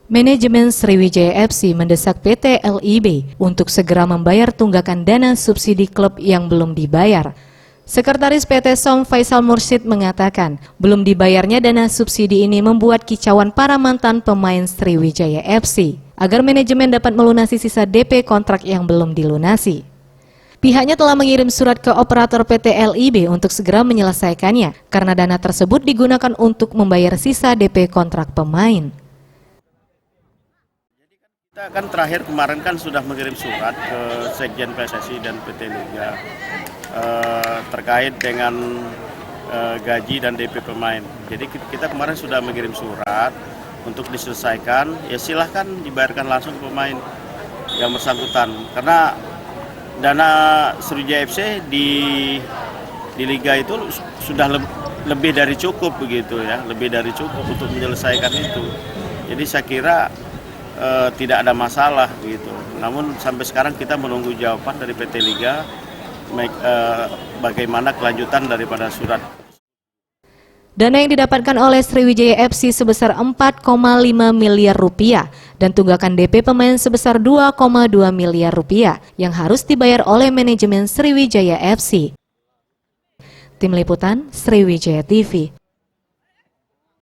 Manajemen Sriwijaya FC mendesak PT LIB untuk segera membayar tunggakan dana subsidi klub yang belum dibayar. Sekretaris PT SOM Faisal Mursyid mengatakan, belum dibayarnya dana subsidi ini membuat kicauan para mantan pemain Sriwijaya FC, agar manajemen dapat melunasi sisa DP kontrak yang belum dilunasi. Pihaknya telah mengirim surat ke operator PT LIB untuk segera menyelesaikannya, karena dana tersebut digunakan untuk membayar sisa DP kontrak pemain. Kita kan terakhir kemarin kan sudah mengirim surat ke Sekjen PSSI dan PT Liga terkait dengan gaji dan DP pemain. Jadi kita kemarin sudah mengirim surat untuk diselesaikan, ya silahkan dibayarkan langsung ke pemain yang bersangkutan. Karena dana Sriwijaya FC di Liga itu sudah lebih dari cukup begitu ya, lebih dari cukup untuk menyelesaikan itu. Jadi saya kira tidak ada masalah gitu. Namun sampai sekarang kita menunggu jawaban dari PT Liga bagaimana kelanjutan daripada surat. Dana yang didapatkan oleh Sriwijaya FC sebesar 4,5 miliar rupiah dan tunggakan DP pemain sebesar 2,2 miliar rupiah yang harus dibayar oleh manajemen Sriwijaya FC. Tim Liputan Sriwijaya TV.